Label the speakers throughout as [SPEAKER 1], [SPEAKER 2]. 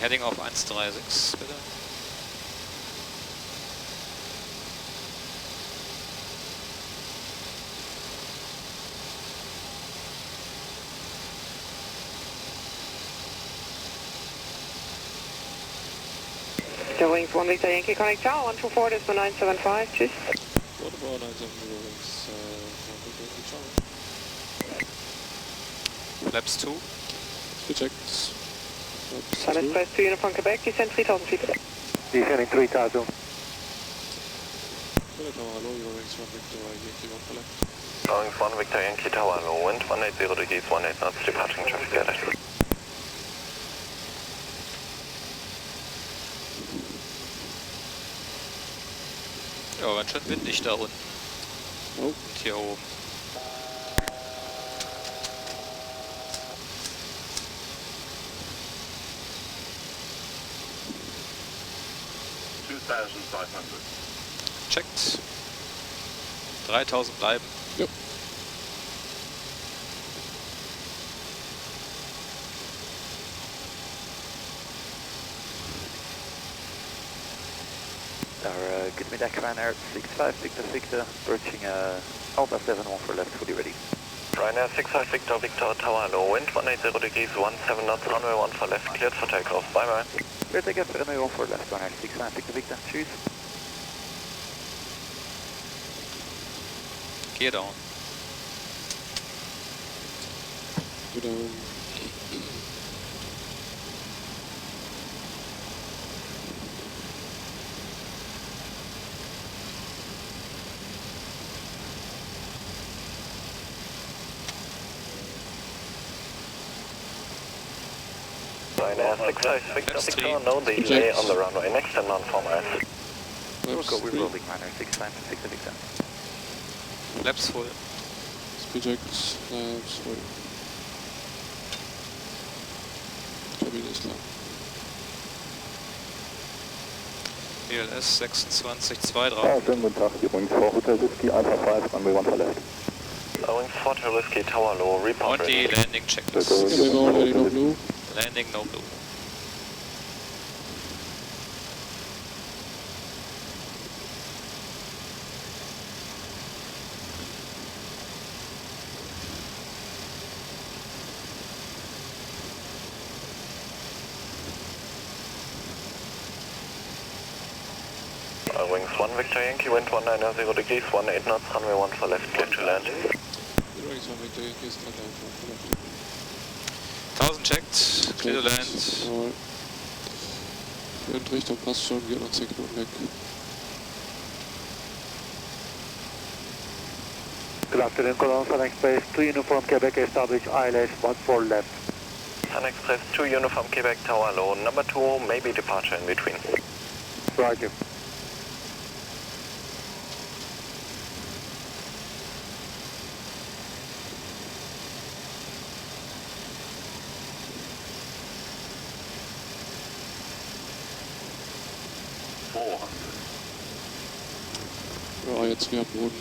[SPEAKER 1] Heading auf 136, bitte.
[SPEAKER 2] Der Wings 1 Victor Yankee Connect Tower 124.975, tschüss.
[SPEAKER 3] Waterborne 970 Wings 1 Victor Yankee Tower.
[SPEAKER 1] Flaps 2.
[SPEAKER 3] Reject.
[SPEAKER 2] Sun Express 2 Uniform Quebec, descend 3000 feet.
[SPEAKER 4] Descending 3000.
[SPEAKER 3] Tower, hello, Wings 1 Victor Yankee 1 for left.
[SPEAKER 5] Wings 1 Victor Yankee Tower, low wind, 180 degrees, 18 knots, departing traffic guided.
[SPEAKER 1] Ja, ganz schön windig da unten.
[SPEAKER 3] Oh.
[SPEAKER 1] Und hier oben. Checkt. 3000 bleiben.
[SPEAKER 3] Ja.
[SPEAKER 4] Good midday, Ryanair 65 Victor Victor, approaching Alpha 71 for left, fully ready.
[SPEAKER 5] Ryanair 65 Victor Victor Tower, low wind, 180 degrees, 17 knots, runway 1 for left, cleared for takeoff, bye bye.
[SPEAKER 4] Clear takeoff, runway 1 for left, Ryanair 65 Victor Victor, tschüss.
[SPEAKER 1] Gear down.
[SPEAKER 3] Wieder.
[SPEAKER 5] Ryanair 65 Victor Victor, no delay on the runway, next and non-formal.
[SPEAKER 4] We're rolling, Ryanair 65 Victor Victor.
[SPEAKER 1] Flaps full.
[SPEAKER 3] Reject. Flaps full. Kabine ist lang.
[SPEAKER 1] ELS 2623.
[SPEAKER 4] Schönen guten Tag, hier Wings 4 Hotel Whiskey, Alpha 5, runway 1 for left.
[SPEAKER 5] Wings 4 Hotel Whiskey Tower, low, report
[SPEAKER 1] Und die
[SPEAKER 5] ready.
[SPEAKER 1] Landing Checklist.
[SPEAKER 3] Coming on, heading no blue.
[SPEAKER 1] Landing no blue.
[SPEAKER 5] Wings 1 Victor Yankee, wind 190 degrees, 18 knots, runway 1 for left, clear to land.
[SPEAKER 3] Wings 1 Victor Yankee ist gerade einfach for left.
[SPEAKER 1] 1000 checked, clear to land.
[SPEAKER 3] Jawohl. Windrichtung passt schon, geht noch 10 Knoten weg.
[SPEAKER 4] Good afternoon, Cologne, Sun Express 2 Uniform Quebec, establish ILS 1 for left.
[SPEAKER 5] Sun Express 2 Uniform Quebec Tower, low, number 2, maybe departure in between.
[SPEAKER 4] Roger.
[SPEAKER 3] Ja, jetzt wieder am Boden.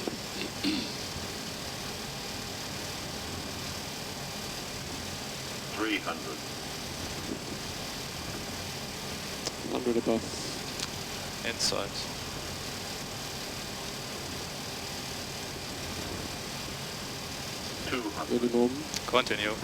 [SPEAKER 3] Hundred above.
[SPEAKER 1] Inside.
[SPEAKER 3] Minimum.
[SPEAKER 1] Continue.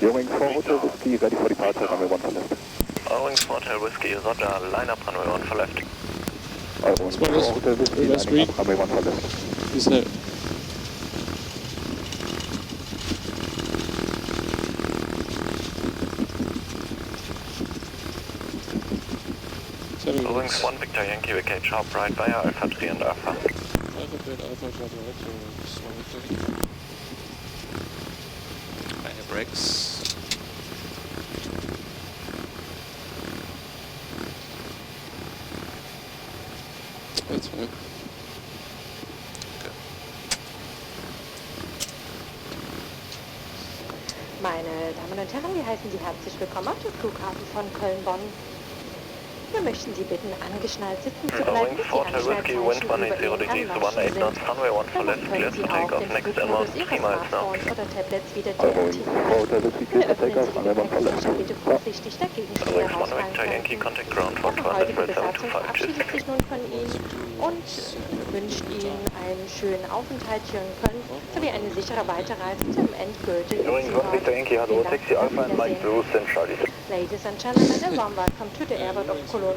[SPEAKER 4] Wings 4 Hotel Whiskey, ready for departure, runway 1 for left.
[SPEAKER 5] Wings 4 Hotel Whiskey, roger, line up runway 1 for left.
[SPEAKER 4] Wings 4 Hotel Whiskey, lining up, runway 1 for left.
[SPEAKER 3] Bis hell.
[SPEAKER 5] Wings 1 Victor Yankee, vacate sharp right via Alpha 3 and Alpha.
[SPEAKER 3] Alpha 3 and Alpha, sharp right, so Wings 1 Victor Yankee.
[SPEAKER 1] Keine Brakes.
[SPEAKER 3] Jetzt mal.
[SPEAKER 6] Meine Damen und Herren, wir heißen Sie herzlich willkommen auf dem Flughafen von Köln-Bonn. Wir möchten Sie bitten, angeschnallt sitzen zu
[SPEAKER 5] Going
[SPEAKER 6] bleiben, bis die
[SPEAKER 5] 4 Hotel Whiskey, wind
[SPEAKER 6] Anschnallzeichen
[SPEAKER 5] 180
[SPEAKER 6] über
[SPEAKER 5] degrees,
[SPEAKER 6] Ihren
[SPEAKER 5] 18
[SPEAKER 6] Anlaufstellen
[SPEAKER 5] knots,
[SPEAKER 6] sind.
[SPEAKER 5] runway 1 for
[SPEAKER 6] Danach
[SPEAKER 5] left, cleared
[SPEAKER 6] können
[SPEAKER 5] for
[SPEAKER 6] Sie auch
[SPEAKER 5] takeoff,
[SPEAKER 6] den
[SPEAKER 5] next
[SPEAKER 6] Flugmodus
[SPEAKER 5] inbound
[SPEAKER 6] Ihres
[SPEAKER 5] 3 miles now.
[SPEAKER 6] Smartphones oder Tablets wieder
[SPEAKER 4] Going
[SPEAKER 6] deaktivieren.
[SPEAKER 4] 4 Hotel Whiskey, clear
[SPEAKER 6] Bitte
[SPEAKER 4] for
[SPEAKER 6] öffnen
[SPEAKER 4] takeoff,
[SPEAKER 6] Sie die
[SPEAKER 4] runway 1 for left.
[SPEAKER 6] Gepäcktasche bitte vorsichtig, da Gegenstände
[SPEAKER 5] Wings 1
[SPEAKER 6] rausfallen
[SPEAKER 5] Victor Yankee,
[SPEAKER 6] könnten.
[SPEAKER 5] contact ground for
[SPEAKER 6] Unsere
[SPEAKER 5] ground
[SPEAKER 6] heutige
[SPEAKER 5] decimal
[SPEAKER 6] Besatzung
[SPEAKER 5] 725, tschüss.
[SPEAKER 6] verabschiedet sich nun von Ihnen und wünscht Ihnen einen schönen Aufenthalt hier in Köln sowie eine sichere Weiterreise zum endgültigen
[SPEAKER 4] Wings 1 Victor Yankee, hallo,
[SPEAKER 6] Vielen Dank,
[SPEAKER 4] Taxi
[SPEAKER 6] auf
[SPEAKER 4] Alpha and Mike
[SPEAKER 6] Wiedersehen.
[SPEAKER 4] 2, St. Charlie.
[SPEAKER 6] Ladies and gentlemen, a warm welcome to the airport of Cologne.